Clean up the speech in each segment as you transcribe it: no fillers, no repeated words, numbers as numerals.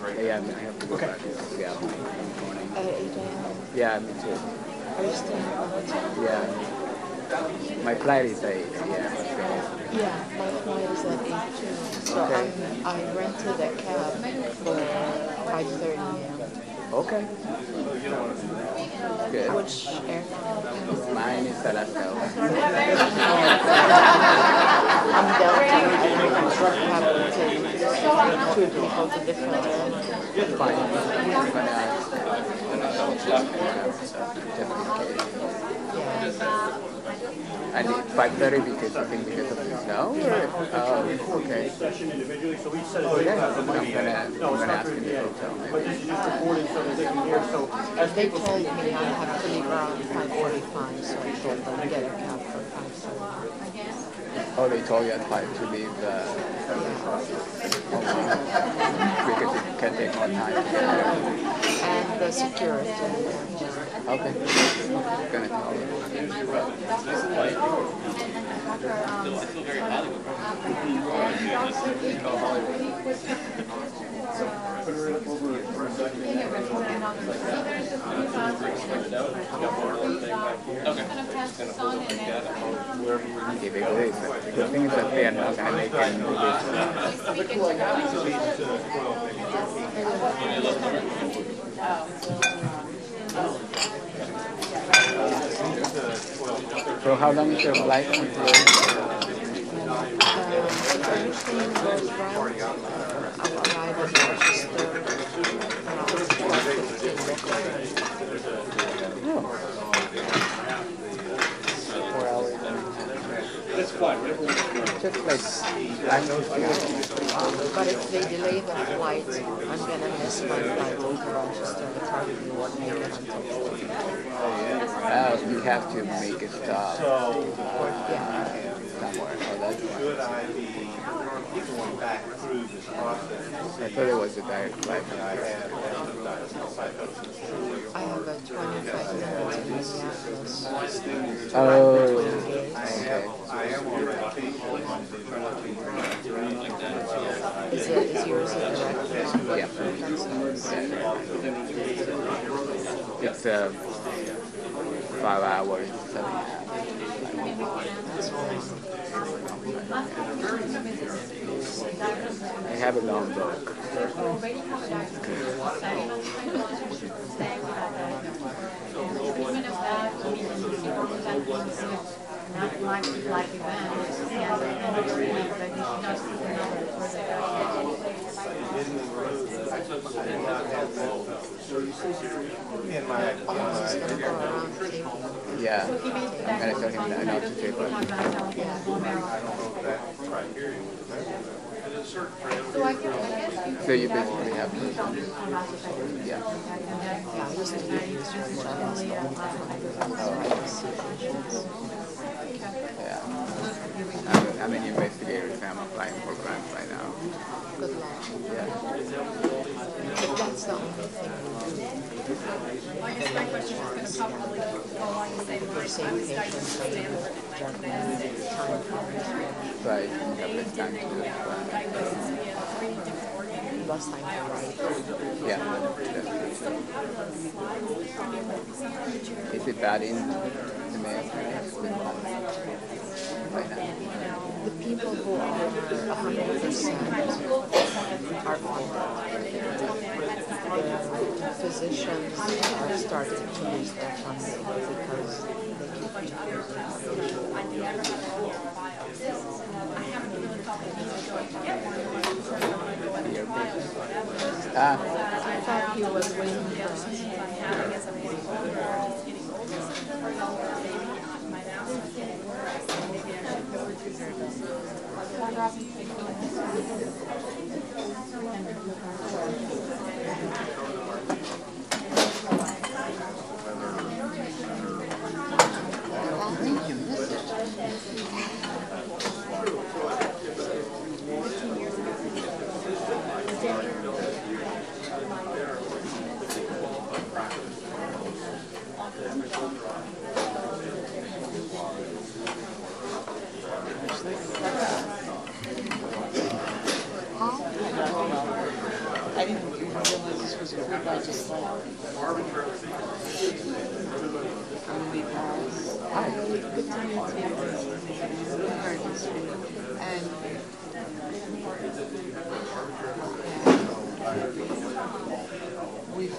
Yeah, I have to go back to Seattle in the morning. At 8 a.m.? Yeah, me too. Are you staying at the hotel? Yeah. My flight is at 8, yeah. Yeah, my flight is at 8 too. So Okay. I rented a cab for 5:30 a.m. Okay. Good. Which airline? Mine is Alaska. I'm Delta. I think I'm traveling to two people to different airlines. Fine. I'm gonna ask. Double check just in case. And it's 5:30 because I think because of the snow? Or, okay. Yeah, I'm gonna ask in the hotel. They told me I have to leave around 5:45, so I told them to get a cab for 5:30. Oh, they told you at 5 to leave because it can take more time to get there. And the security. Okay. Gonna tell them. Okay, because the thing is that they are not gonna make any movies. So how long is your flight until? If everything goes right, I'll arrive at Rochester around 12:15 local. Oh. 4 hours. That's fine. Just like I know. But if they delay the flight, I'm gonna miss my flight to Rochester. I probably won't make it until 4. You have to make a stop somewhere. Oh, that's fine. I thought it was a direct flight. I have a 25 minutes in Minneapolis. Oh, okay. Is yours a direct flight? Yeah. It's 5 hours, 7.5. I have a long book. Yeah, I'm gonna tell him that not to take one. So you basically have to. Yeah. Yeah, I used to do research. I lost all Yeah. I'm an investigator, so I'm applying for grants right now. Good luck. Yeah. That's the only thing I guess my question is going to probably go along the same for lines. same patients, time Right. You have less time to do it. less time to write. Yeah. Is it bad in the Mayo Clinic right now? The people who are 100% are fine. The physicians are starting to lose their funding because they keep I thought he was waiting for us. I didn't realize this was approved by just like Hi. Good to meet you. Heard history. And we've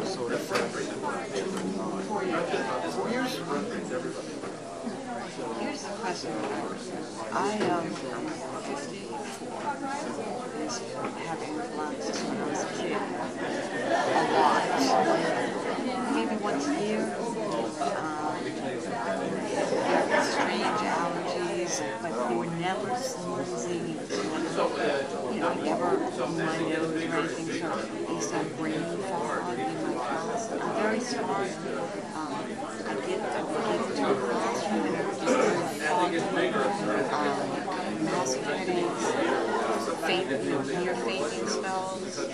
sort of 4 years. Here's the question. I'm 54. Having anaphylaxis when I was a kid. A lot. Maybe once a year. Strange allergies, but they were never sneezing. You know, I never blew my nose or anything, so I used to have brain fog in my class. I'm very smart. I get to the classroom and it's very foggy. Massive headaches, near fainting spells, and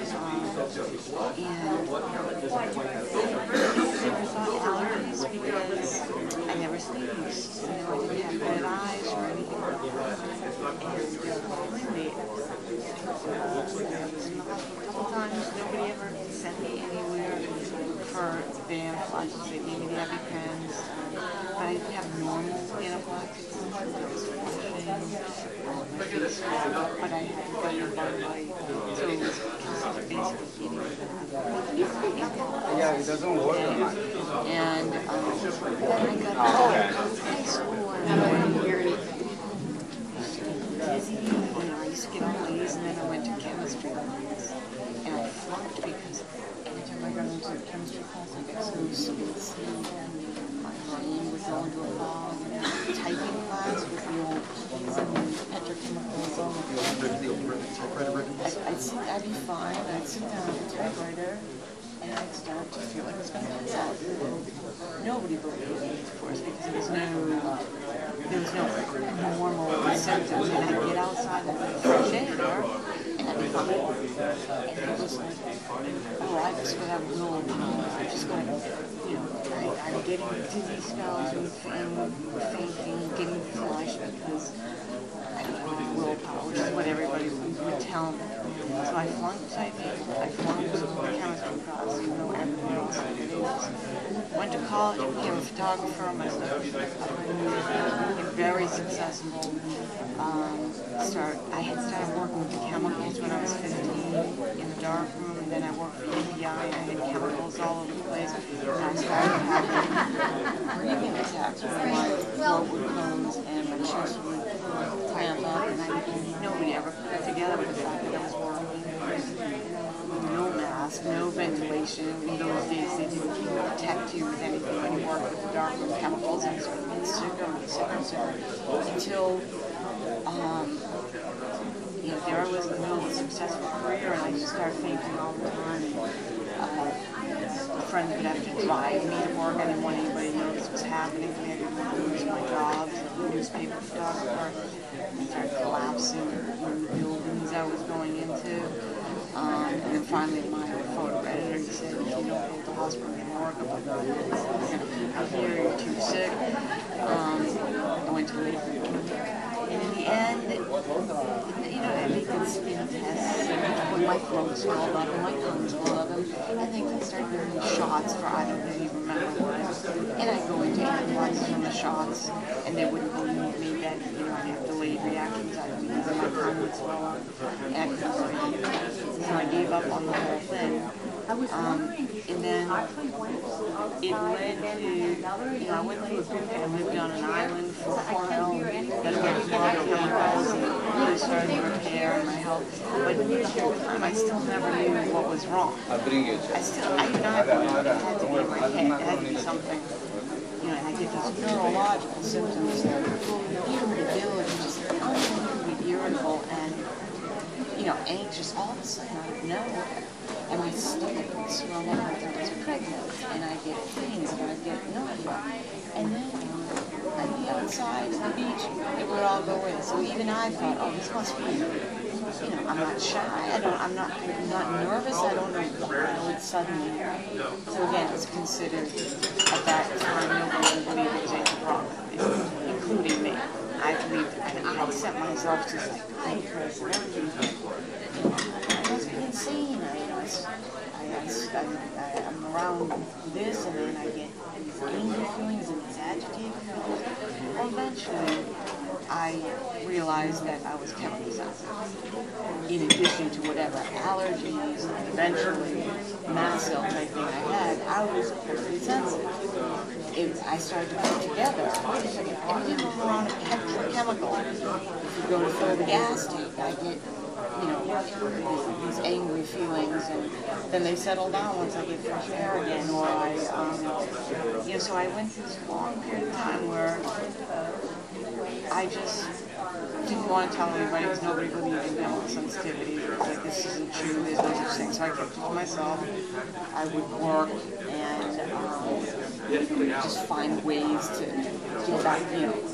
allergies because I never sneezed. You know, I didn't have red eyes or anything like that. And a couple times, nobody ever sent me anywhere for the anaphylaxis. They gave me the EpiPens, but I didn't have normal anaphylaxis. I was flushing, but I had to go to bite, so it was basically eating. Yeah, it doesn't work. And then I got to high school and I didn't hear anything. Dizzy, you know, I used to get all A's, and then I went to chemistry class, and I flunked because every time I got into chemistry class, I got so sleepy, and my brain would go into a fog. Typing class with the old keys and petrochemicals on the I'd be fine. I'd sit down at the typewriter, and I'd start to feel like I was going to pass out. Nobody believed me, of course, because there was no normal symptoms, and I'd get outside and get fresh air, and I'd be fine. And it was like, oh, I just got to have willpower. I just got to, you know, I'm getting dizzy spells and fainting, getting flushed because I don't have willpower, which is what everybody would tell me. So I flunked typing, I flunked chemistry class, even though everybody else did it. Went to college, became a photographer, myself, very successful. I had started working with the chemicals when I was 15 in the dark room, and then I worked for EPI, and I had chemicals all over the place. And I started having breathing attacks where my throat would close and my chest would clamp up, and nobody ever put it together with the fact that I was working. No mask, no ventilation. In those days, they didn't protect you with anything when you worked with the dark room chemicals, and so you get sicker and sicker and sicker until, you know, there I was in the middle of a successful career, and I just started fainting all the time. Friends would have to drive me to work. I didn't want anybody to know this was happening to me. I didn't want to lose my job as a newspaper photographer. I started collapsing in the buildings I was going into. And then finally my photo editor, he said, if you don't go to the hospital anymore, we're going to keep you here, you're too sick. I went to labor. And in the end, you know, I did skin tests when my throat swelled up and my tongue swelled up, and then I started getting shots for I don't really remember what. And I'd go into anaphylaxis from the shots, and they wouldn't believe me that, you know, I'd have delayed reactions out of me, and my tongue would swell up, and I couldn't breathe. So I gave up on the whole thing. And then it led to, you know, I went through a group and lived on an island for a while, then went to chemicals and really started to repair my health. But the whole time I still never knew what was wrong. I didn't know it had to be in my head, it had to be something. You know, and I get these neurological symptoms that irritability, just unbelievably irritable and, you know, anxious all of a sudden out of nowhere. And my stomach would swell up like I was pregnant, and I get pains, and I get nausea. And then on the outside of the beach, it would all go away. So even I thought, oh, this must be, you know, I'm not shy, I'm not nervous, I don't know why it's suddenly. So again, it's considered, at that time, nobody would believe it was anything wrong with me, including me. I I believe, and I set myself to psychiatrist and everything. I must be insane. I'm around this, and then I get these angry feelings and these agitated feelings. Well, eventually, I realized that I was chemically sensitive. In addition to whatever allergies, and eventually Mast Cell type thing I had, I was chemically sensitive. I started to put together, every time I'm around a petrochemical, if you go to fill the gas tank, I get, these angry feelings, and then they settle down once I get fresh air again, or so I went through this long period of time where I just didn't want to tell anybody because nobody believed in chemical sensitivity. It was like, this isn't true, there's no such thing. So I kept it to myself. I would work and just find ways to get back,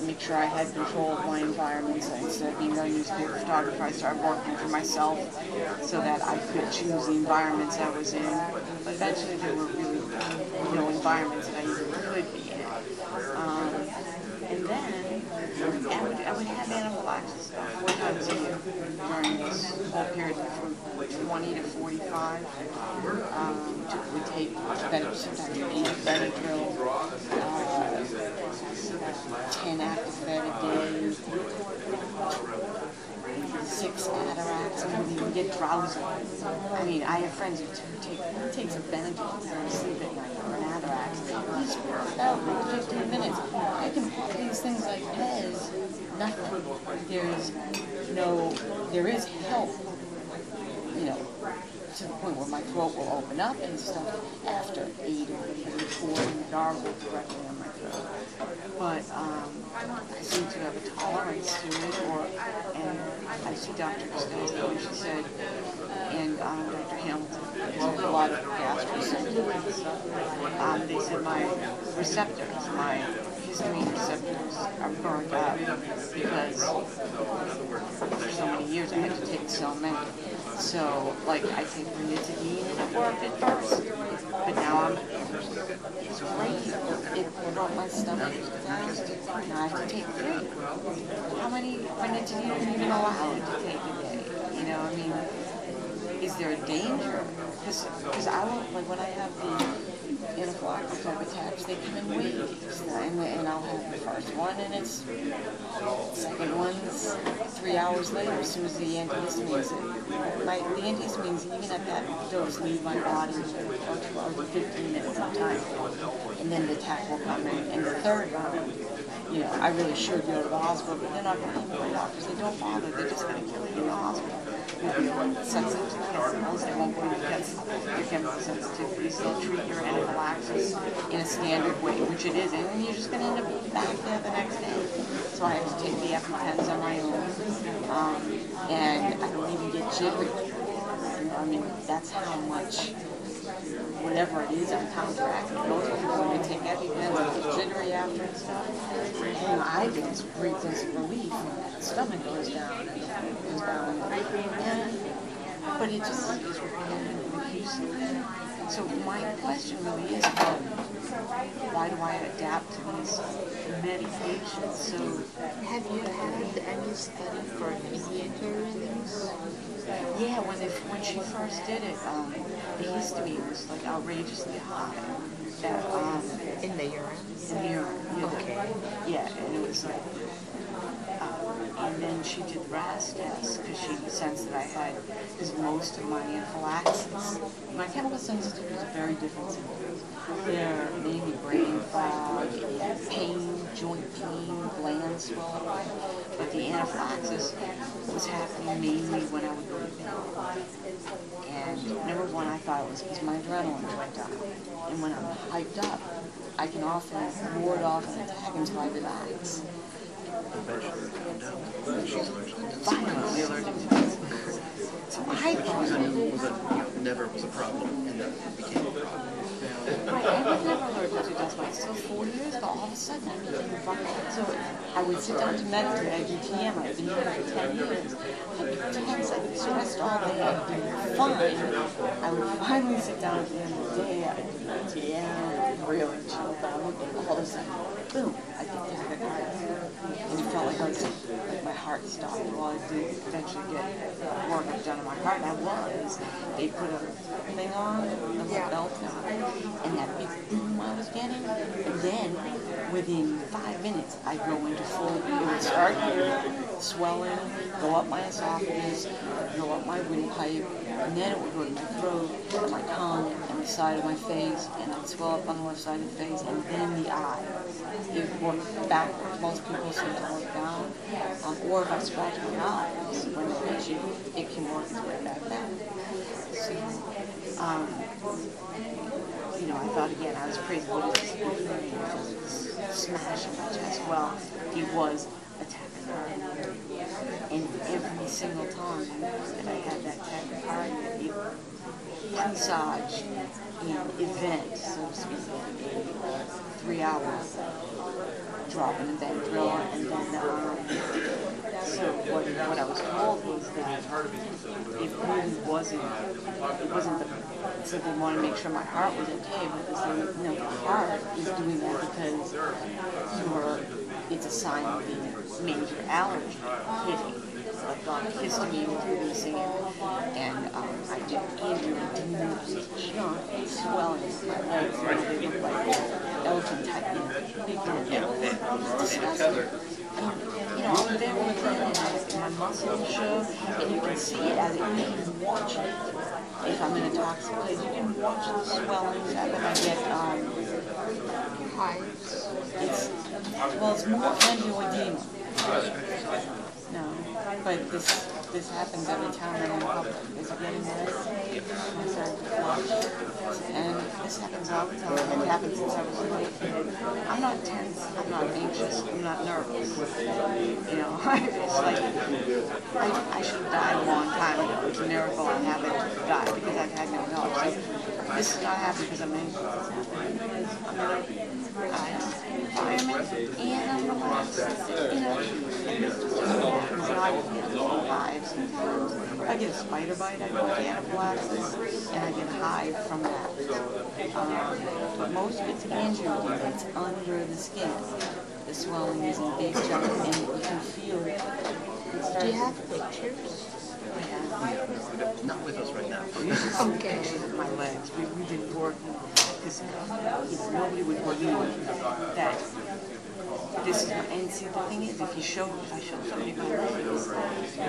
make sure I had control of my environment. So instead of being a newspaper photographer, I started working for myself so that I could choose the environments I was in. But eventually there were really no environments that I even could be in. And then I would have anaphylaxis 4 times a year during this whole period from 20 to 45. Would take sometimes 8 Benadryl, 10 Actifed a day, 6 Adiraks. I mean, you get drowsy. I mean, I have friends who takes a Benadryl to go to sleep at night, or an Atarax. You just pass out in 15 minutes. I can pop these things like Pez, nothing. There is help, to the point where my throat will open up and stuff after 8 or before and gargle directly on my throat. But I seem to have a tolerance to it, and I see Dr. Costello, and she said, and Dr. Hamilton, because there's a lot of gastroenterologists. They said my receptors, my histamine receptors are burned out because for so many years I had to take so many. So, like, I take ranitidine and it worked at first, but now it's great. It brought my stomach down. Now I have to take 3. How many ranitidine are you even allowed to take a day? Is there a danger? Because I won't, like, when I have the anaphylactic type attacks, they come in waves, and I'll have the first one, and it's second one's 3 hours later, as soon as the antihistamines, the antihistamines, even at that dose, leave my body for 12 or 15 minutes at a time, and then the attack will come in, and the third round, I really should go to the hospital, but they're not going to keep my doctors, they don't bother, they're just going to kill you in the hospital. Sensitive to chemicals, they won't go to your chemical sensitivities, they'll treat your anaphylaxis in a standard way, which it is, and you're just going to end up back there the next day. So I have to take the EpiPens on my own, and I don't even get jittery. That's how much, whatever it is, I'm counteracting. Most people, when they take EpiPens, they get jittery after and stuff. And I get this great sense of relief. The stomach goes down, and the food goes down. But it just is repetitive. So my question really is, why do I adapt to these medications? So have you had any study for pediatricians? Yeah, when she first did it, the histamine was like outrageously high. In the urine? In the urine, yeah. Okay. Yeah, and it was like, and then she did the RAS test because she sensed that I had, because most of my anaphylaxis, my chemical sensitivity is very different symptoms. They're mainly brain fog, pain, joint pain, gland swelling, but the anaphylaxis was happening mainly when I would go to bed. And number one, I thought it was because my adrenaline went up. And when I'm hyped up, I can often ward off an attack until I relax. Violently allergic to this. So I thought never was a problem, and then it became a problem. right, I was never allergic to dust mites until 4 years ago. All of a sudden, I became violent. So I would sit down to meditate. I do TM. I've been doing it for 10 years. Sometimes I could stressed all day, I'd be fine. I would finally sit down at the end of the day, I'd do my TM, really chill out, and all of a sudden, boom, I'd get tachycardia. And it felt like my heart stopped while I did eventually get work done on my heart, and I was. They put a thing on, a belt on, and that big boom I was getting, and then within 5 minutes, I'd go into full, it would start here, swelling, go up my esophagus, go up my windpipe, and then it would go to my throat, and my tongue, and the side of my face, and I'd swell up on the left side of the face, and then the eye. It worked backwards. Most people seem to work down. Or if I scratch my eyes, when they hit you, it can work its way back down. So, you know, I thought again, I was pretty good at smashing my chest. Well, it was a tachycardia. And every single time that I had that tachycardia, it presaged an event, so to speak, a 3 hours drop in the Benadryl, and then so what I was told was that it really wasn't, so they wanted to make sure my heart was okay, but they said, no, the heart is doing that because it's a sign of the major allergy hitting. Like histamine was releasing it, and I did giant swelling in my legs, and they looked like elephant type, big disgusting. You know, I'm there with it, and my muscles show, and you can see it as it you can watch it. If I'm in a toxic place, you can watch the swelling that I get. Hives. It's more angioedema. No, but this happens every time I'm in public. Is it getting worse? I started to flush. And this happens all the time. It happened since I was a little kid. I'm not tense, I'm not anxious, I'm not nervous. You know, it's like, I should have died a long time ago. It's a miracle I haven't died because I've had no help. So this is not happening because I'm anxious. It's happening because I'm in an environment and I'm relaxed. You know, hives sometimes. If I get a spider bite, I go into anaphylaxis, and I get a hive from that. But most of it's angioedema. It's under the skin. The swelling is in the base chest, and you can feel it. Do you have pictures? Yeah. Not with us right now. Okay. My legs. We did work because nobody would believe that. This is my, and see the thing is, if I show somebody my legs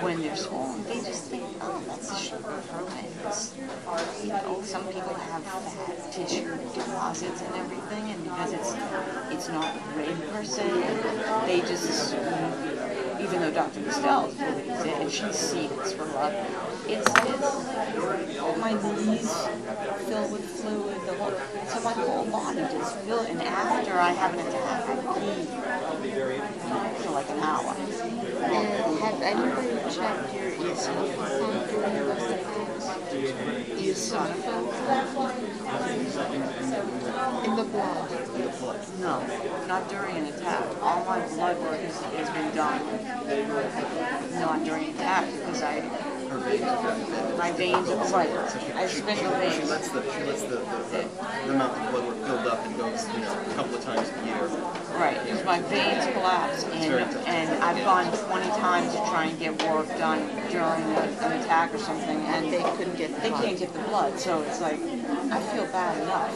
when they're swollen, they just think, oh, that's the shape of her legs. You know, some people have fat tissue deposits and everything, and because it's not red per se, they just assume, even though Dr. Mast Cell believes it, and she's seen this for a lot, it's my knees fill with fluid, so my whole body just fills, and after I have an attack, I pee for like an hour. And have anybody checked your eosinophil during those attacks? Eosinophil? In the blood? No, not during an attack. All my blood work has been done not during an attack because my veins are right. I spin the veins. She lets the amount of blood work build up and goes, you know, a couple of times a year. Right, because my veins collapse, and I've gone 20 times to try and get work done during an attack or something, and they can't get the blood. So it's like, I feel bad enough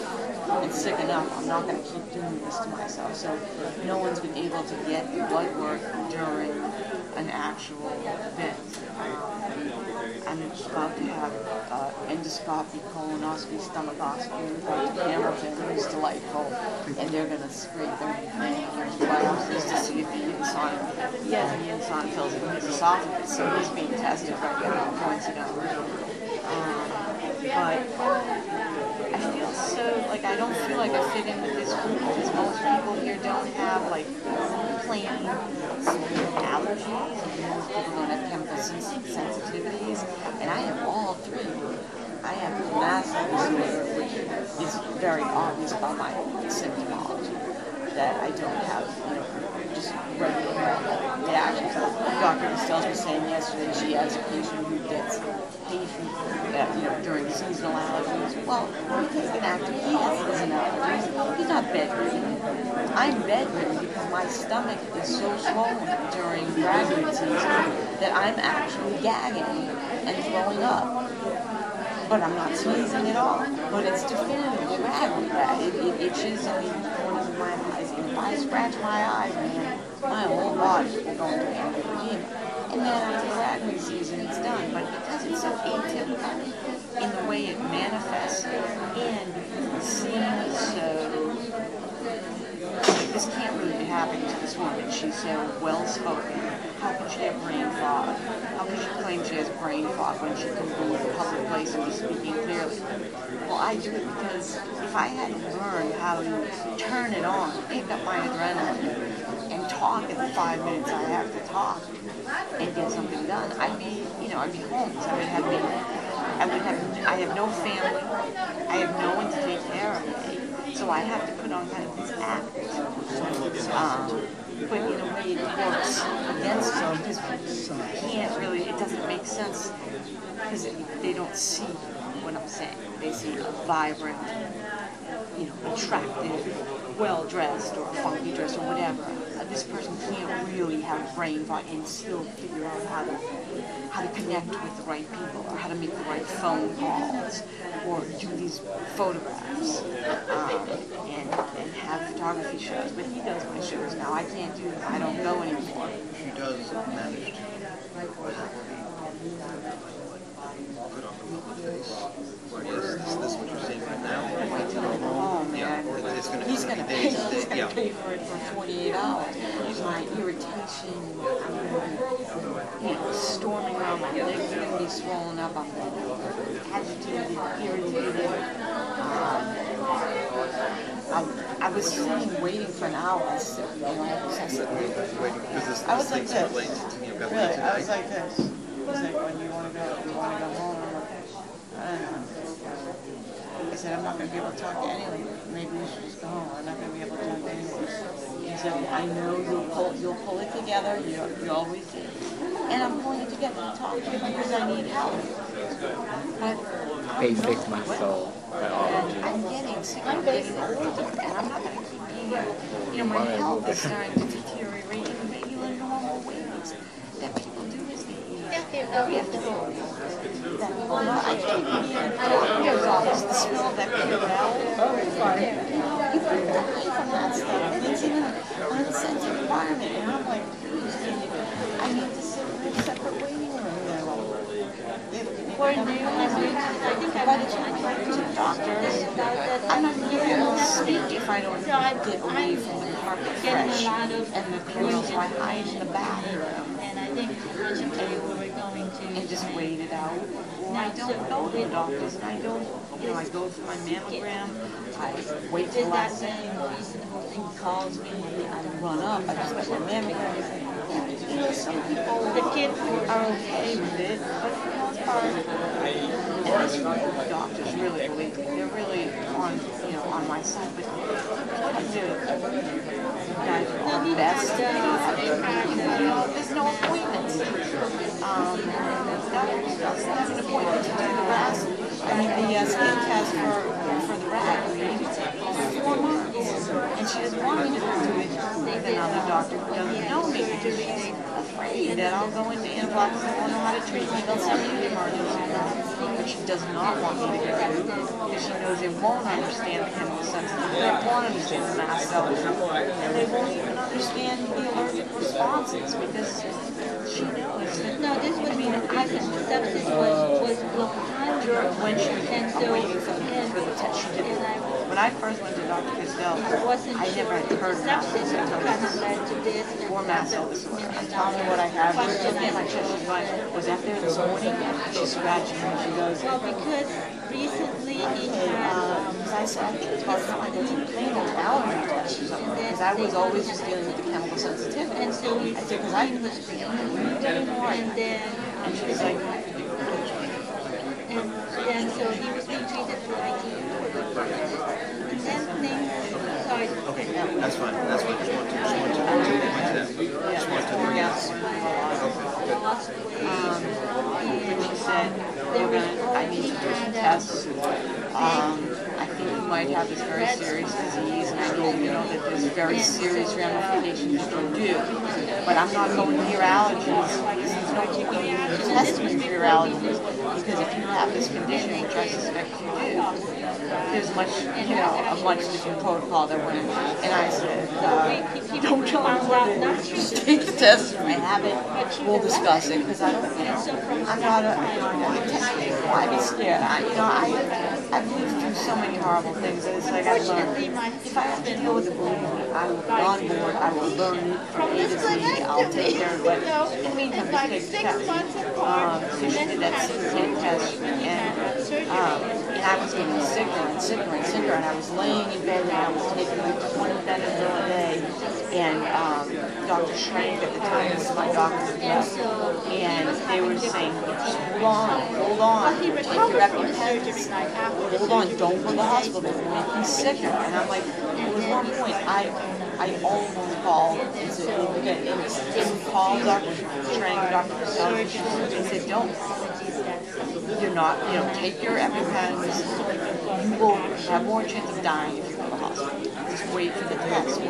and sick enough. I'm not going to keep doing this to myself. So no one's been able to get blood work during an actual event. I'm about to have endoscopy, colonoscopy, stomachoscopy with Dr. Hamilton, who's delightful, and they're going to scrape everything and biopsies to see if he has eosinophils in his esophagus, so he's being tested right now, coincidentally. But I feel so, like, I don't feel like I fit in with this group because most people here don't have, like, plain allergies, and most people don't have chemical sensitivities, and I have all three. I have mast cell disorder, which is very obvious by my symptomology. that I don't have, just regular reactions. Dr. Costello was saying yesterday she has a patient who gets hay fever, during seasonal allergies. Well, because an active, he has seasonal allergies. He's not bedridden. I'm bedridden because my stomach is so swollen during graduate season that I'm actually gagging and throwing up. But I'm not sneezing at all. But it's definitively rag. It itches in the corners of my eyes. And if I scratch my eyes, man, my whole body will go into angioedema. And then after graduate season, it's done. But because it's so atypical in the way it manifests, and it seems so, this can't really be happening to this woman. She's so well-spoken. How can she have brain fog? How can she claim she has brain fog when she can be in a public place and be speaking clearly? Well, I do it because if I had to learn how to turn it on, pick up my adrenaline, and talk in the 5 minutes I have to talk and get something done, I'd be homeless. I have no family. I have no one to take care of me. So I have to put on kind of this act. But in a way it works against them because you can't really, it doesn't make sense because they don't see what I'm saying. They see a vibrant, attractive, well-dressed or funky dressed or whatever. This person can't really have brain fog and still figure out how to connect with the right people or how to make the right phone calls or do these photographs and have photography shows. But he does my shows now. I can't do them. I don't go anymore. She does manage to put on the public face. Is this what you're seeing right now? Oh man, he's gonna pay for it for 48 hours. My irritation, I'm gonna be, storming around my legs are gonna be swollen up. I'm gonna be agitated, irritated. I was sitting waiting for an hour. I was like this. Really, I was like this. He's like, when you want to go home? I'm like, I don't know. I said, I'm not going to be able to talk to anyone. Maybe we should just go home. I'm not going to be able to talk to anyone. He said, I know you'll pull it together. You always do. And I'm pulling it together to talk to you because I need help. But basic muscle. I'm getting sick. I'm getting older, and I'm not going to keep being here. My health is starting to deteriorate in regular, normal ways that people do as they age. We have to go. I keep being in the doctor's office. The smell of that Purell. You can die from that stuff. And it's in an unscented environment, and I'm like, I need to sit in a separate waiting room now. By the time I go to the doctor, I'm not going to be able to speak if I don't get away from the carpet fresh and the Purell, so I hide in the bathroom. And I think originally we were going to And just wait it out. Or I don't go to the doctors, and I don't, I go for my mammogram, I wait till the last second, he calls me, I run up, I just let my mammogram. Some people, the kids are okay with it, but for the most part, and this doctors really believe me, they're really on my side, but guys are all the best. There's no appointments. That's an appointment to do the RAS. The skin test for the rag for 4 months. And she doesn't want me to do it with another doctor who doesn't know me because she's afraid that I'll go into antibiotics and won't know how to treat me. They'll send me to the emergency room. But she does not want me to go because she knows it won't understand the chemical sensitivity. They won't understand the mast cell. And they won't even understand the allergic responses because she knows that. No, this was Mastocytosis was when she was waiting for the test, she did. When I first went to Dr. Costello, I never had heard of Mastocytosis or Mast Cell disorder. I told her what I had. She looked at my chest. She's like, was that there this morning? She's scratching me. She goes, well, because recently he had I said, I think it's about time I go to the plain allergy test or something. Because I was always just dealing with the chemical sensitivity. and so he I said, because I can't read anymore. and she's like, and so he was being treated for ITU. And then things started. Okay, That's fine. That's fine. Just want to point to that. Just want to bring out. When she said, I need to do some tests. I think you might have this very serious disease, and I know that there's very serious ramifications if you do. But I'm not going to your allergies. There's no keeping you testing for your allergies, because if you have this condition, which I suspect you do, there's much, a much different protocol that went in. And I said, don't tell me what it is. Just take the test. If I have it, we'll discuss it, because I don't, I'm not a, I'd be scared. I've lived through so many horrible things that it's like I've learned. If I have to deal with it, believe me, I will be on board. I will learn it from A to Z. I'll take care of it. In the meantime, just take the test. So she did that CT test, and I was getting sicker and sicker and sicker, and I was laying in bed, and I was taking like 20 Benadryl a day. And Dr. Schrank at the time, this is my doctor, and they were saying, just hold on, take your EpiPens, hold on, don't go to the hospital, it will make me sicker. And I'm like, there was one point, I almost called and call Dr. Schrank and Dr. Mastocytosis, and said, don't. You're not, take your EpiPens, you will have more chance of dying if you go to the hospital. Just wait for the test.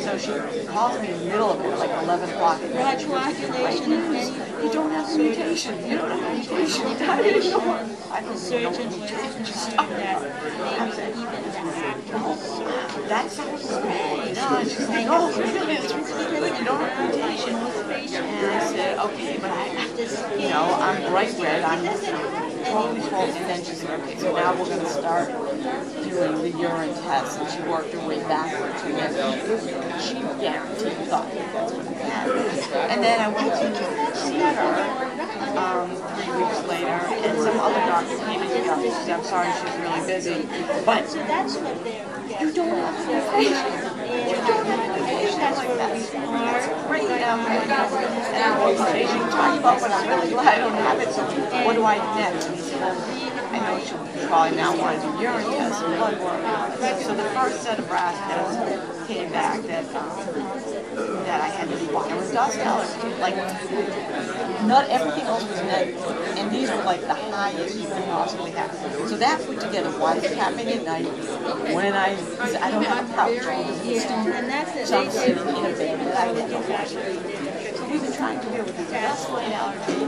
So she calls me in the middle of it, like 11 o'clock at night. Congratulations. You don't have a mutation. You don't have a mutation. You died anymore. I don't know what mutation. I'm saying, that sounds great. No, and she's like, oh, really? It's ridiculous. You don't have a mutation. And I said, okay, but I'm bright red. I'm totally full. And then she said, okay, so now we're going to start doing the urine test. And she worked her way backwards. And then she guaranteed thought that's what I had. And then I went to see her 3 weeks later, and some other doctor came in and she said, I'm sorry, she's really busy, but you don't have a mutation. You don't have a mutation like that. That's great. And I'm like, and I'm talking about, but I'm really glad I don't have it, so what do I do next? And he said, well, I know she'll probably now want to do urine tests and blood work. So the first set of RAS tests came back that I had to be fine with dust allergy. Like, not everything else was negative, and these were like the highest you could possibly have. So that put together why it's happening at night, when I don't have a couch, so I'm sitting in a bed that I get no watch. So we've been trying to deal with this dust allergy,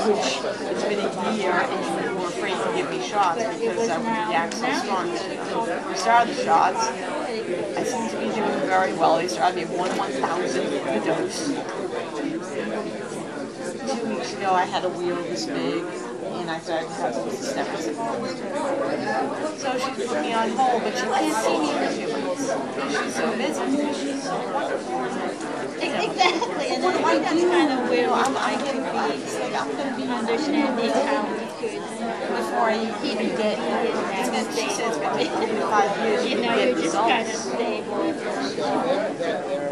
which it's been a year, and you were afraid to give me shots because I would react so strong. We started the shots. I seem to be doing very well. They started me at 1/1000th the dose. 2 weeks ago, I had a wheel this big, and I started to have some systemic symptoms. So she put me on hold, but she can't see me for 2 weeks. She's so busy. Exactly, and I think that's kind of where I'm going to be understanding how we could, before I even get, she said it's going to take 5 years to get you're just kind of results. stable.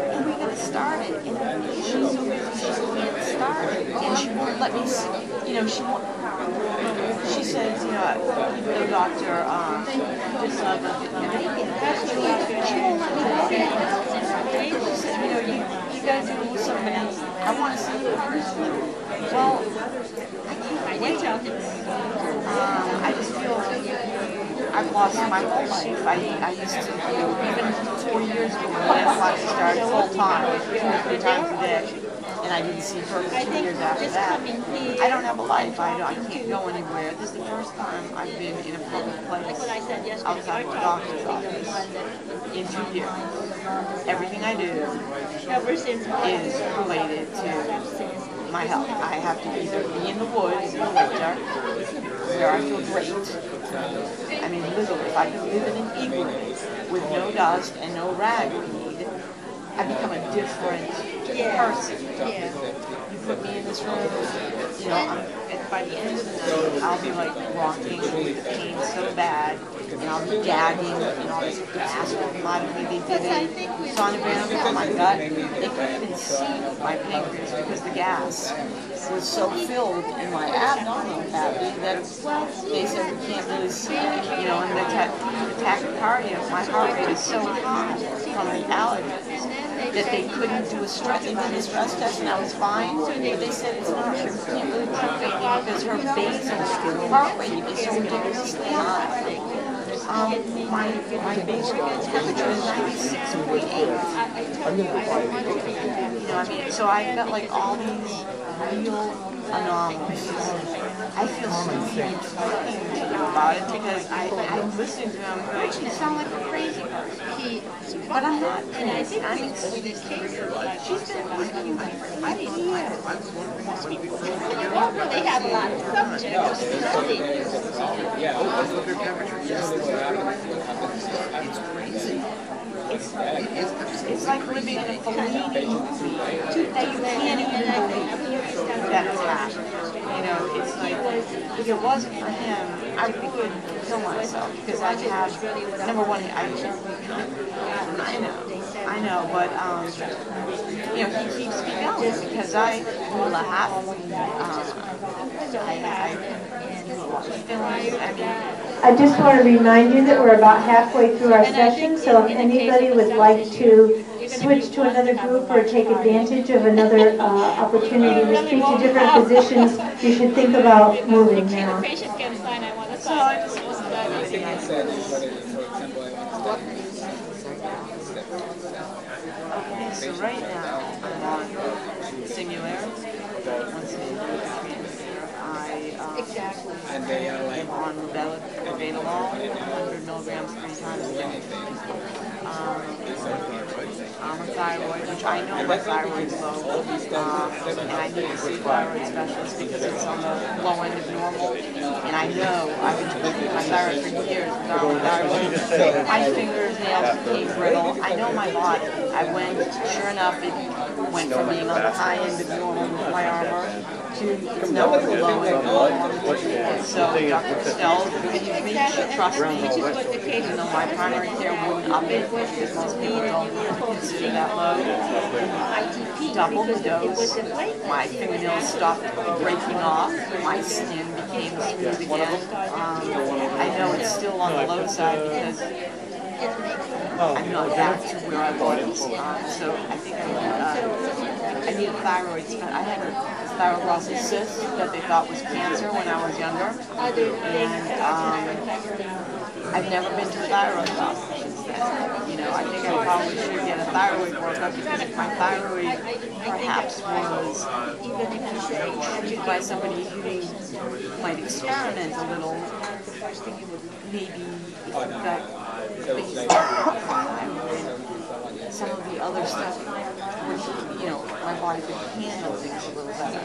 And we got started, and she's so busy, she can't start it, and she won't let me, she says, the doctor, just she won't let me go there. She said, you guys do something else. I want to see you personally. Well, I can't wait. I just feel I've lost my whole life. I used to, even 4 years ago when I started full time, 2 or 3 times a day, and I didn't see her for 2 years after that. I don't have a life. I can't go anywhere. This is the first time I've been in a public place outside of a doctor's office in 2 years. Everything I do is related to my health. I have to either be in the woods in the winter, where I feel great. I mean, literally, if I could live in an igloo with no dust and no ragweed, I become a different person. You put me in the room, you know, by the end of the night, I'll be like rocking with the pain so bad, and I'll be gagging, and all this gas will come out of me. They did a sonogram on my gut. They couldn't even see my pancreas because the gas was so filled in my abdominal cavity that they said we can't really see it, you know, and the tachycardia, my heart rate is so high from the allergies that they couldn't do a stress, they did a stress test and I was fine, but they said it's not, you can't really prove it because her basal heart rate is so ridiculously high. My basal temperature is 96.8. You know, I mean, so I've got like all these real anomalies. I feel so huge about it because I'm listening to him going, you sound like a crazy person. But I'm not. And I think I'm she's been working with me for 5 years. They have a lot of subjects to study. It's crazy. It's like living in a Fellini movie that you can't even believe that it's happening. You know, it's like, if it wasn't for him, I would be good to kill myself because I have, number one, I know, but, you know, he keeps me going because I laugh, I just want to remind you that we're about halfway through our session, so if anybody would like to switch to another group or take advantage of another opportunity to speak to different physicians, you should think about moving now. The patient can sign, I want to So I sign. just wasn't done anything I said. Okay, so right now I'm on Simulator. I'm on Labetalol, 100 milligrams 3 times a day. I'm on thyroid, which I know my thyroid's low, and I need to see a thyroid specialist because it's on the low end of normal. And I know I've been taking my thyroid for years without my thyroid. My fingers, nails became brittle. I know my body. I went, sure enough, it went from being on the high end of normal with my armor to now it's the low end of normal. So Dr. Stell, you should trust me, even though my primary care wouldn't up it because most people don't consider that low. Double the dose. My fingernails stopped breaking off. My skin became smooth again. I know it's still on the low side because I'm not back to where I was. So I think I need a thyroid. I had a thyroid cyst that they thought was cancer when I was younger. And I've never been to a thyroid doctor since then. You know, I think I probably should get a thyroid workup because my thyroid perhaps was treated by somebody who might experiment a little. Maybe if you've got some of the other stuff, which, you know, my body could handle things a little better.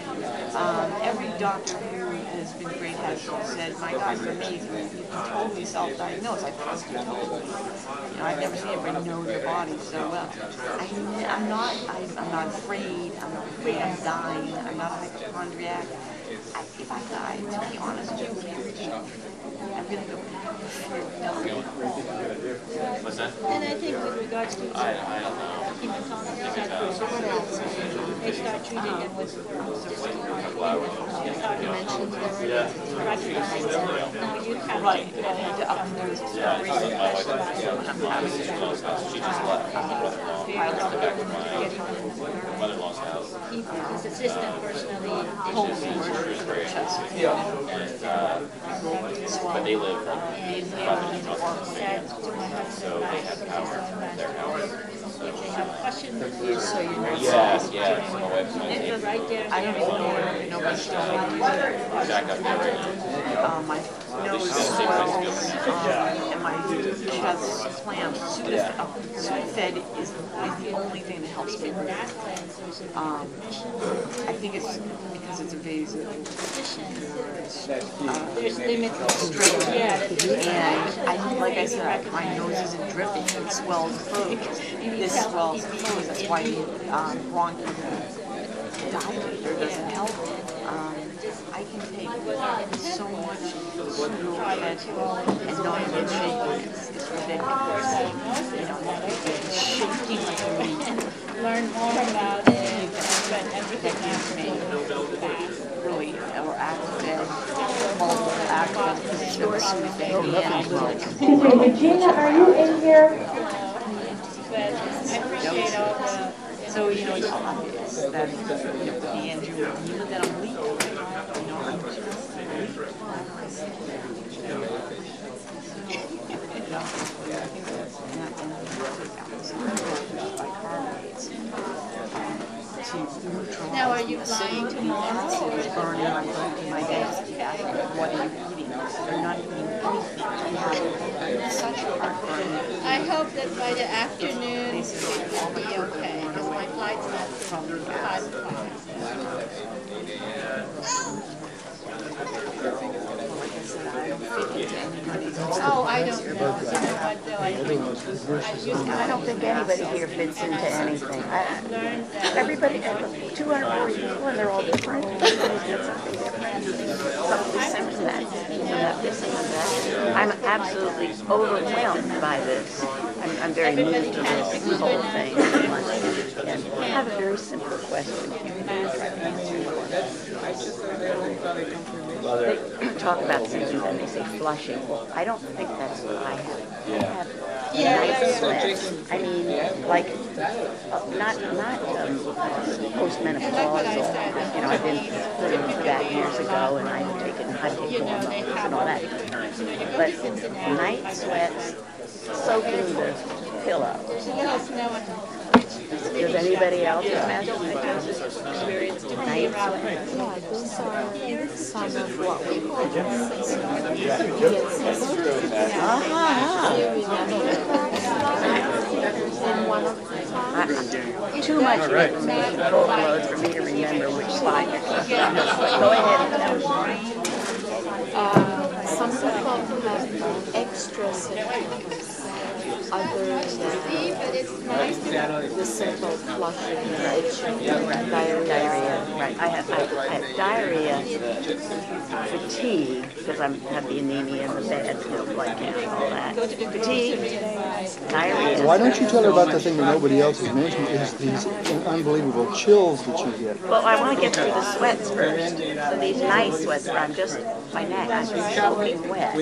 Every doctor who has been great has said, my God, you're amazing. You totally self-diagnosed. I trust you totally. You know, I've never seen anybody know their body so well. I'm not afraid. I'm not afraid I'm dying. I'm not a hypochondriac. If I die, to be honest with you, I'm going to go. What's that? And I think with regards to hematology, they start treating them with now you have Right. to Yeah, my wife she just left my mother-in-law's house. his assistant personally But they live 5 minutes across the street, so they had power at their house. if they have questions, So you're not Yeah, so my wife's going to take it's right there. I don't even know if still back up there right now. my nose swells, and my chest clamps. Sudafed is the only thing that helps me breathe. I think it's because it's a vasodilate. There's limits. And like I said, my nose isn't dripping, it swells through. This swells through, that's why the bronchial dilator doesn't help me. head and not even shaking. It's ridiculous. You know, it's shaking like a leaf. Learn more about it, but everything That gives me really, or accident, multiple accidents, there was soothing and little. Excuse me, Regina, are you in here? but I appreciate all the. So, you know, it's obvious that, you know, the injury, even that I'm weak, you know, I'm just Now, are you flying tomorrow? burning my desk. What are you eating? You're not eating anything. Such heartburn. I hope that by the afternoon it will be okay, because my flight's not from 5 o'clock. Oh, I don't know. What do I I don't think anybody here fits into anything. Everybody, 240 people, and they're all different. Everybody's got something different. Something similar to that. This and that. I'm absolutely overwhelmed by this. I'm very new to this whole thing. And I have a very simple question. They talk about symptoms and they say flushing. Well, I don't think that's what I have. I have sweats. I mean, like, not postmenopausal. You know, I've been through that years ago, and I've taken hormones and all that. But night sweats, soaking the pillow. Does anybody else have mastocytosis experience night sweats? Yeah, those are some of what we call Too much information overload for me to remember which slide you're talking about. Go ahead and tell me. some people have extra symptoms. Others have the simple flushing, diarrhea. Right. I have diarrhea, fatigue, because I have the anemia and the bad blood count and all that. Fatigue, diarrhea. Why don't you tell her about the thing that nobody else has mentioned, is these unbelievable chills that you get? Well, I want to get through the sweats first. So these night sweats where I'm just, my neck, I'm soaking wet.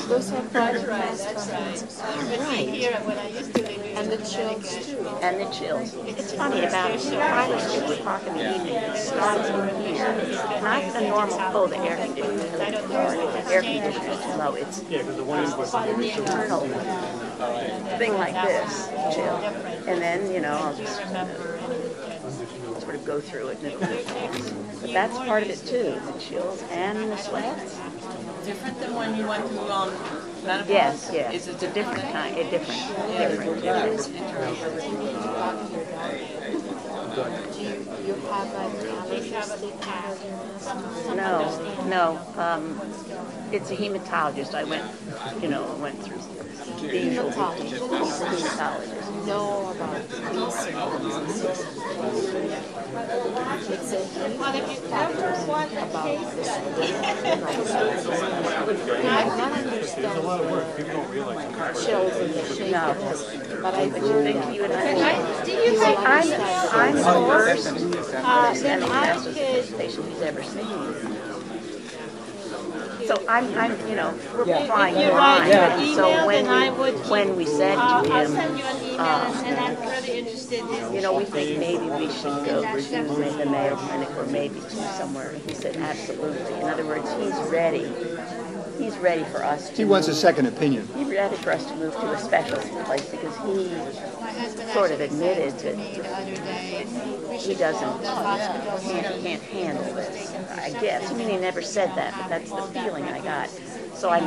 Those are prioritized Right. and the chills too. And the chills. It's funny, about 5 or 6 o'clock in the evening, it starts in here. Not the normal, the air conditioner. Air conditioner is low. It's an internal thing like this, chill. And then, you know, I'll just sort of go through it. And but that's part of it too, the chills and the sweats. Different than when you went through menopause? Yes, yes. Is It's a different kind, different. Do you have like allergies? No. It's a hematologist. I went through the usual hematologist. Know about these symptoms and it's a huge factor about this. I not understand the chills and the shakers, but I do think you and I'm the worst patient he's ever seen. So I'm we're flying blind. So when we said to him, we think maybe we should go to the Mayo Clinic or maybe to somewhere. He said, absolutely. In other words, he's ready. He's ready for us to He wants a second opinion. He's ready for us to move to a specialty place because he sort of admitted that he can't handle this. I guess. I mean, he never said that, but that's the feeling I got. So I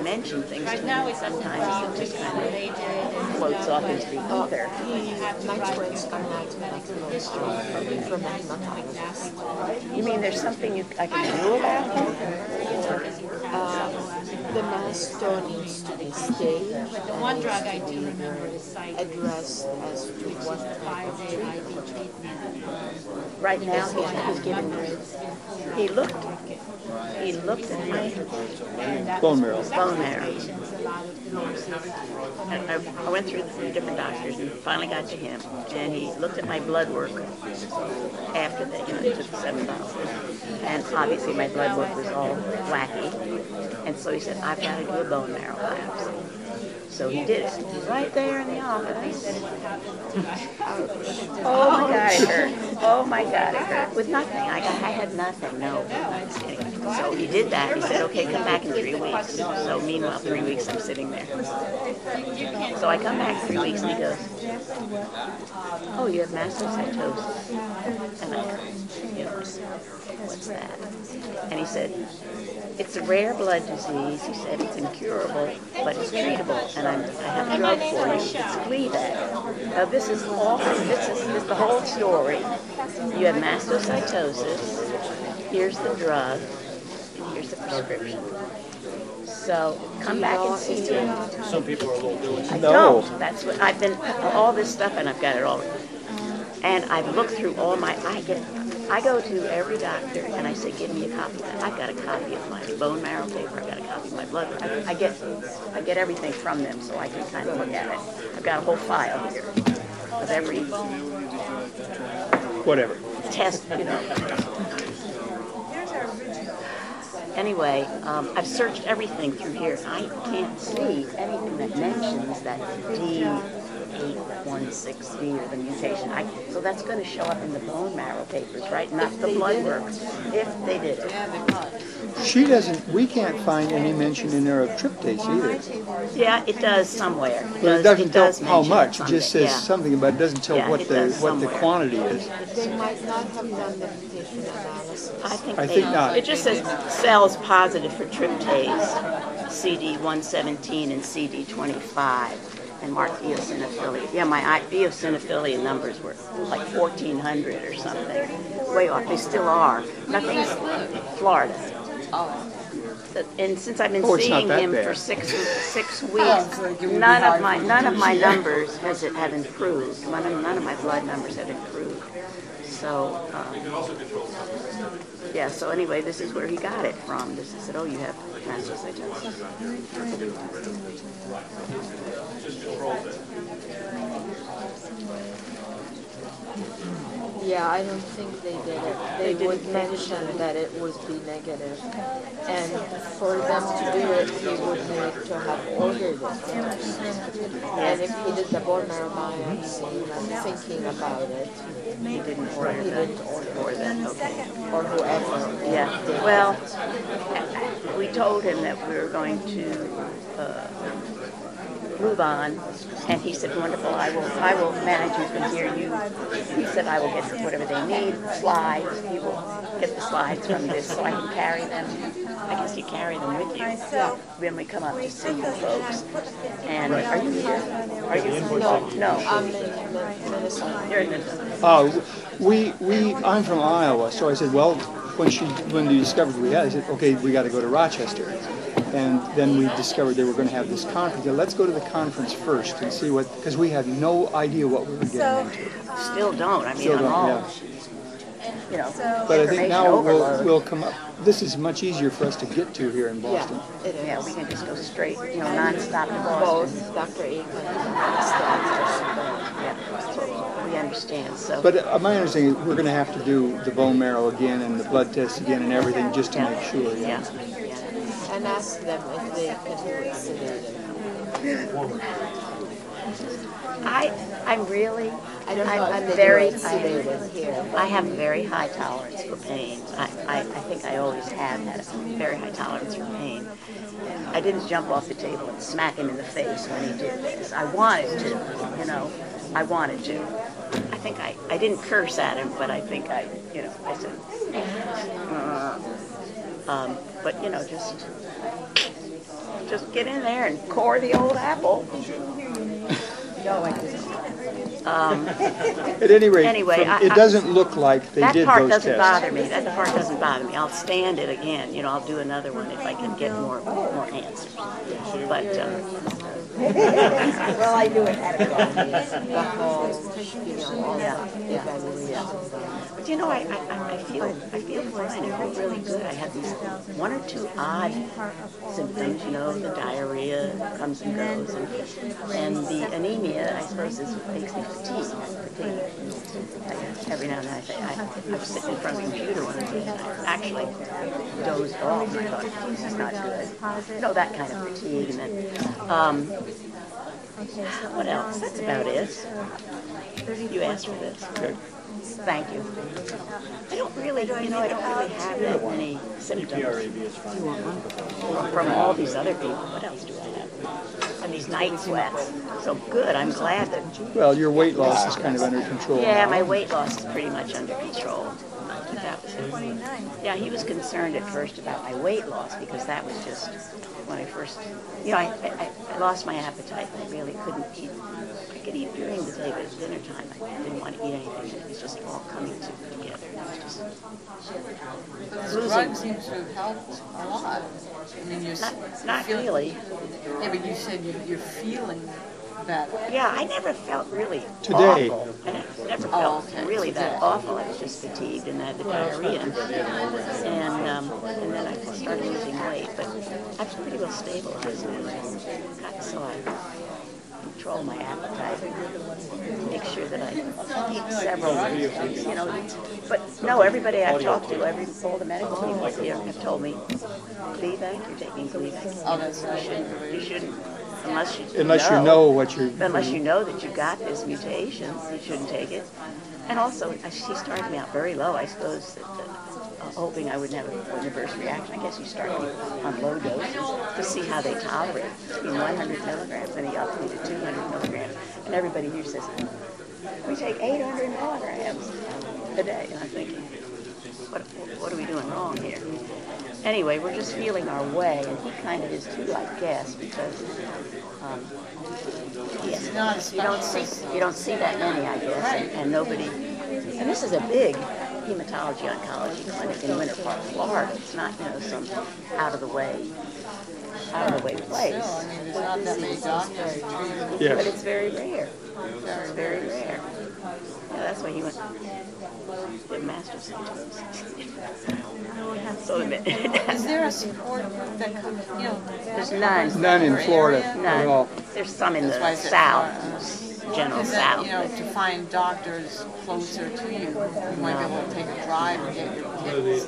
mention things to him sometimes it just kind of floats off into the ether. My twins are not for mathematicians. You mean there's something I can do about it? The mast cell needs to be staged. But the one drug I do remember is Addressed as to what type of treatment. Right now, he's giving me, he looked at my Bone marrow. bone marrow. And I went through the 3 different doctors and finally got to him. And he looked at my blood work after they, took the 7 bottles. And obviously my blood work was all wacky. And so he said, I've got to do a bone marrow biopsy. So he did it. Right there in the office. Oh my God, it hurt. Oh my God, it hurt. With nothing. I had nothing. No. So he did that. He said, okay, come back in 3 weeks. So meanwhile, 3 weeks I'm sitting there. So I come back 3 weeks and he goes, oh, you have mastocytosis. And I go, what's that? And he said, it's a rare blood disease. He said it's incurable, but it's treatable. And I have a drug for you. It's Gleevec. Now this is the whole story. You have mastocytosis. Here's the drug. And here's the prescription. So come back and see me. Some people are a little diligent. I don't. That's what I've been. All this stuff, and I've got it all. And I've looked through all my. I go to every doctor and I say, give me a copy of that. I've got a copy of my bone marrow paper. I've got a copy of my blood. I get everything from them so I can kind of look at it. I've got a whole file here of every Whatever. test, Anyway, I've searched everything through here. I can't see anything that mentions that D816V or the mutation. So that's going to show up in the bone marrow papers, right? Not the blood work. If they did it. She doesn't, we can't find any mention in there of tryptase either. Yeah, it does somewhere. But it doesn't tell how mention much, it someday. just says Yeah. something, but it doesn't tell Yeah, what it the does what the somewhere. quantity is. They might not have done the mutation analysis. I think not. It just says cells positive for tryptase, CD117 and CD25, and marked eosinophilia. Yeah, my eosinophilia numbers were like 1,400 or something. Way off. They still are. Nothing's Florida. And since I've been seeing him for 6 weeks, none of my numbers have improved. None of my blood numbers have improved. So, yeah, so anyway, this is where he got it from. He said, oh, you have mastocytosis. Yeah, I don't think they did it. They would mention that it would be negative. And for them to do it, he would need to have ordered it first. And if he did the bone marrow biopsy, like thinking about it, He didn't order that. Okay. Or whoever. Yeah. Well, we told him that we were going to move on, and he said, "Wonderful. I will manage you from here." He said, "I will get whatever they need. Slides. He will get the slides from this, so I can carry them. I guess you carry them with you when we come up to see you folks." And are you here? Are you? No. I'm in Minnesota. You're in Minnesota. I'm from Iowa, so I said, well, when they discovered we had, I said, okay, we got to go to Rochester. And then we discovered they were going to have this conference. Yeah, let's go to the conference first and see because we had no idea what we were getting into. Still don't. I mean, Still I'm don't, all, yeah. But I think now we'll come up. This is much easier for us to get to here in Boston. Yeah, we can just go straight, non-stop to Boston. Both Dr. Aiken and Yeah, so we understand. So, But my understanding is we're going to have to do the bone marrow again and the blood tests again and everything just to make sure. yeah. and ask them if they can do it sedated. I'm really, I don't know I'm if they very, do it sedated here. I have very high tolerance for pain. I think I always have had a very high tolerance for pain. I didn't jump off the table and smack him in the face when he did this. I wanted to, I wanted to. I think I didn't curse at him, but I think I said, but just get in there and core the old apple. No, I just. At any rate, Anyway, it doesn't look like they that did part those doesn't tests. bother me. That part doesn't bother me. I'll stand it again. You know, I'll do another one if I can get more answers. But Well, I do it at a yeah. But you know, I feel fine. I feel really good. I had these one or two odd symptoms. You know, the diarrhia comes and goes, and the anemia. I suppose makes me fatigued. Every now and then I was sitting in front of the computer one day and I actually dozed off and I thought, this is not good. You know, that kind of fatigue. And then, what else? That's about it. You asked for this. Good. Thank you. I don't really have that many symptoms from all these other people. What else do I have? And these night sweats. So good. I'm glad that. Well, your weight loss is kind of under control. Yeah, my weight loss is pretty much under control. That was it. Yeah, he was concerned at first about my weight loss because that was just when I first, you know, I lost my appetite. I really couldn't eat. I could eat during the day, but at dinner time I didn't want to eat anything. It was just all coming together. It was just The drug seems to have helped a lot. I mean, you're not really. Yeah, but you said you're feeling better. Yeah, I never felt really Today. awful. I never felt really that awful. I was just fatigued and I had the diarrhea. And then I started losing weight, but I was pretty well stabilized now. So I control my appetite, make sure that I eat several, you know, but no, everybody I've talked to, all the medical people here have told me, Gleevec, you're taking Gleevec. Oh, that's right. You shouldn't. Unless you know what you're... Unless you know that you've got this mutation, you shouldn't take it. And also, she started me out very low, I suppose, hoping I wouldn't have an adverse reaction. I guess you start people on low doses to see how they tolerate. I mean, 100 milligrams, and he upped me to 200 milligrams. And everybody here says, we take 800 milligrams a day. And I'm thinking, what are we doing wrong here? Anyway, we're just feeling our way, and he kind of is too, I guess, because you don't see that many, I guess, and nobody. And this is a big hematology oncology clinic in Winter Park, Florida. It's not, you know, some out of the way place. There's not that many doctors. Yes. But it's very rare. It's very rare. Yeah, that's why he went to Mastocytosis. So Is there a support that comes, you know? There's none. None in Florida at all. There's some in the South, general South. You know, to find doctors closer to you, you might be able to take a drive and get your kits.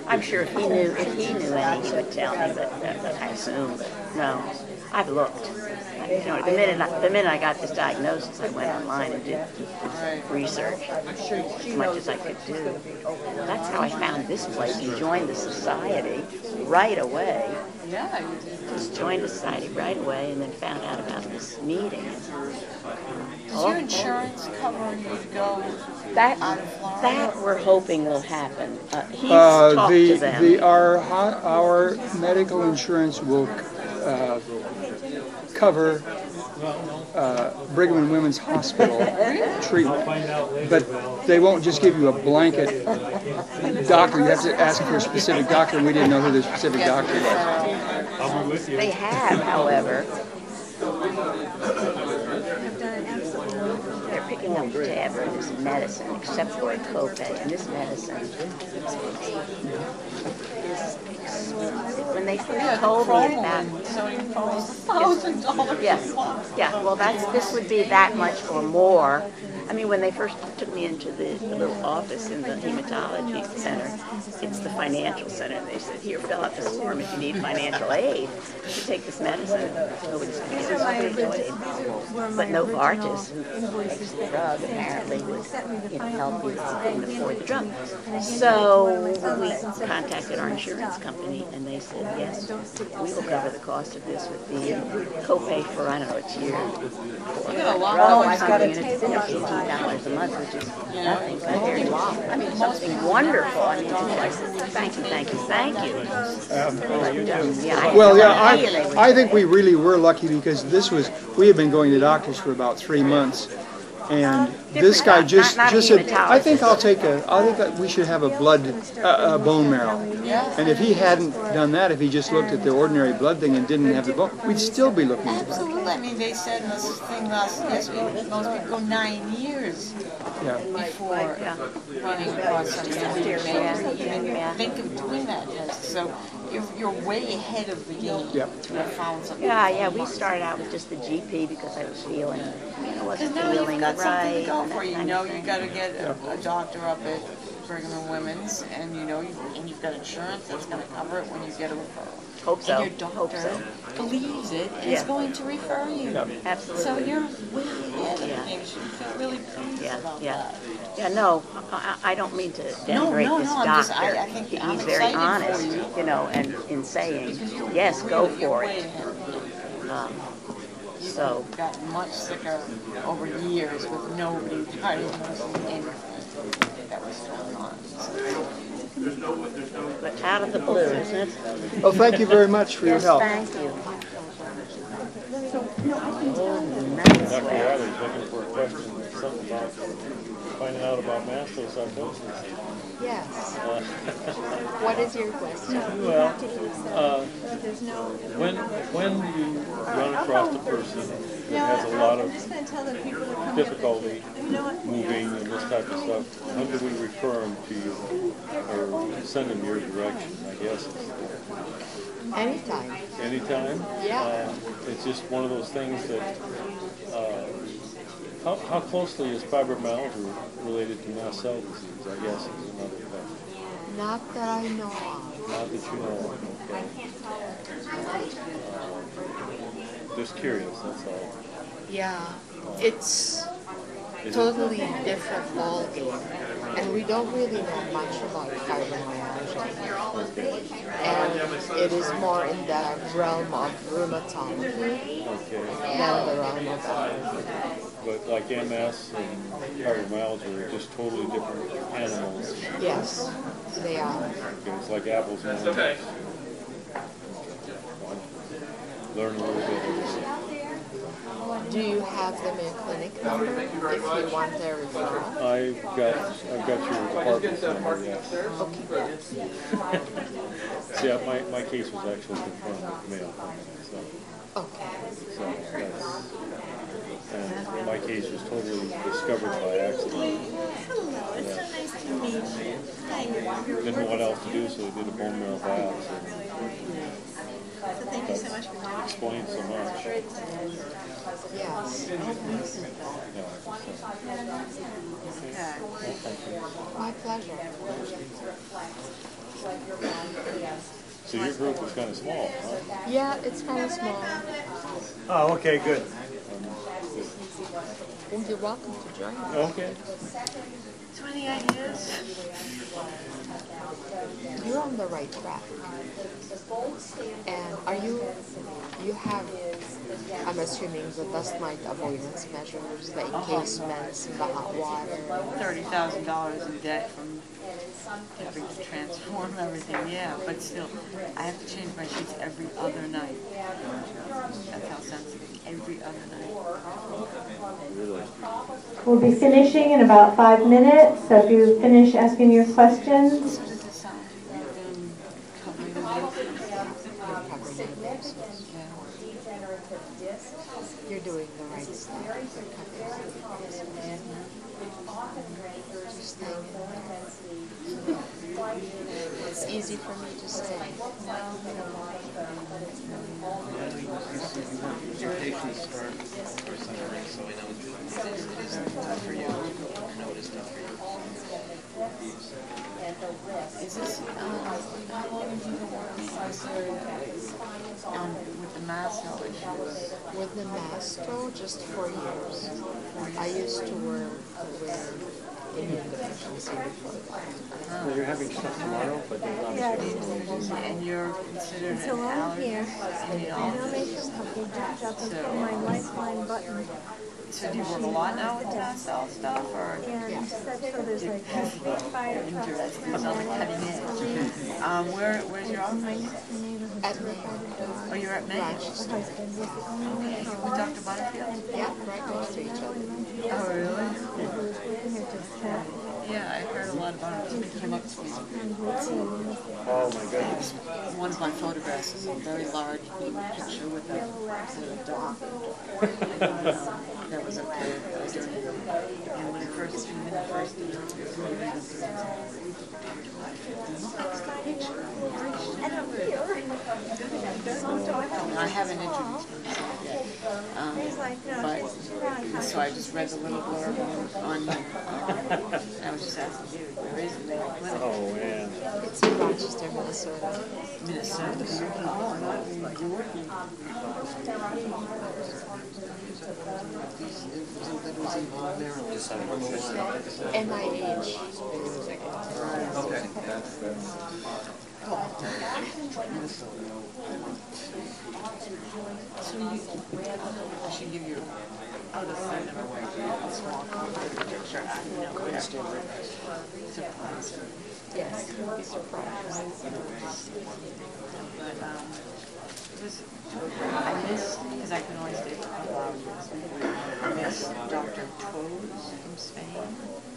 I'm sure if he knew any, he would tell me, but I assume, but no. I've looked. You know, the minute I got this diagnosis, I went online and did research as much as I could do. That's how I found this place and joined the society right away. Yeah, you did. Just joined the society right away and then found out about this meeting. Does your insurance cover you to go out of Florida? That we're hoping will happen. He's talked to them. Our medical insurance will cover Brigham and Women's Hospital treatment, but they won't just give you a blanket doctor. You have to ask for a specific doctor, and we didn't know who the specific doctor was. They have, however, they're picking up the tab for this medicine, except for a copay, and this medicine is when they first told me about it. So it costs $1,000. Yeah. Well, this would be that much or more. I mean, when they first took me into the little office in the hematology center, it's the financial center. They said, "Here, fill out this form if you need financial aid. You take this medicine." Nobody's going to give us financial aid. But Novartis, who makes the drug, apparently would help you if you couldn't afford the drug. So we contacted our insurance company, and they said, "Yes, we will cover the cost of this with the copay for, I don't know, a tier. You got a lot of $15 a month, which is nothing compared to, I mean, something wonderful. I mean, it's like, thank you. I think we really were lucky because we had been going to doctors for about 3 months, And this guy just not just a said, I think I'll take I think that we should have a bone marrow. And if he hadn't done that, if he just looked at the ordinary blood thing and didn't have the bone, we'd still be looking at that. Absolutely. I mean, they said this thing last yesterday, most people go 9 years before running across something. And think of doing that test. So you're way ahead of the game to have found something. Yeah, we started out with just the GP because I was feeling, wasn't feeling got something right. to go for. You know, you got to get a doctor up at Brigham and Women's, and you know, you've got insurance that's going to cover it when you get a referral. Hope so. And your doctor believes it and is going to refer you. Absolutely. So you're way ahead of the game. You should feel really pleased about that. Yeah, no, I don't mean to denigrate this doctor. I think He's very honest, and in saying, yes, go for it. So you've gotten much sicker over years with nobody diagnosing anything that was going on. But out of the blue, isn't it? Well, thank you very much for your help. Thank you. Dr. Riley's looking for a question, something about finding out about mastocytosis. Yes. What is your question? Well, when you run across a person that has a lot of difficulty moving and this type of stuff, when do we refer them to you or send them your direction, I guess? Anytime. Anytime? Yeah. It's just one of those things that, how closely is fibromyalgia related to mast cell disease, I guess, is another question. Not that I know of. Not that you know of, okay. Just curious, that's all. Yeah, it's totally different ballgame, and we don't really know much about fibromyalgia. And it is more in the realm of rheumatology than the realm of allergy. But like MS and fibromyalgia are just totally different animals. Yes, they are. Okay, it's like apples and oranges. Learn a little bit of this. Do you have them in clinic number if you want their referral? I've got your department's number, yes. Okay. See, my case was actually confirmed with mail. So. Okay. So that's, and my case was totally discovered by accident. Didn't know what else to do, so we did a bone marrow biopsy. So thank you so much for doing it. Explained so much. Yes. My pleasure. So your group is kind of small, huh? Yeah, it's kind of small. Oh, okay, good. Well, you're welcome to join us. Okay. So any ideas? You're on the right track. And you have, I'm assuming, the dust mite avoidance measures, the encasements in the hot water. $30,000 in debt from having to transform everything, yeah, but still, I have to change my sheets every other night. That's how sensitive. Every other night. We'll be finishing in about 5 minutes, so if you finish asking your questions. You're doing the right stuff. It's easy for me to say. Your patients start for something, so I know it is tough for you. I know it is tough for you. Is this, how long have you been working with the Mast Cell issues? With the Mast Cell, just 4 years. I used to work with immunodeficiency before that. Well, you're having stuff tomorrow, but there's obviously... And you're considered So an I'm here. allergist? My lifeline button. So do you work a lot now with Mast Cell stuff, or? And so there's like fire trucks. Interesting. Sounds like cutting edge. Where's your office? My next neighborhood. At Maine. Oh, you're at Maine? Rochester. Okay. With Dr. Butterfield? Yeah, right next to each other. Oh, really? Yeah, I heard a lot about it. Somebody came up to me. Oh my goodness. One of my photographs is a very large blue picture with a dog. That was up there. And when it first came in, the first I haven't introduced myself yet. But so I just read the little blurb on I was just asking you, where is it? Oh man. It's in Rochester, Minnesota. Minnesota? Oh, not New York. NIH. Okay, that's So I should give you other side of a small picture. Surprise. Yes, you'll be surprised. But I miss, because I can only stay for a couple hours, I miss Dr. Toes from Spain.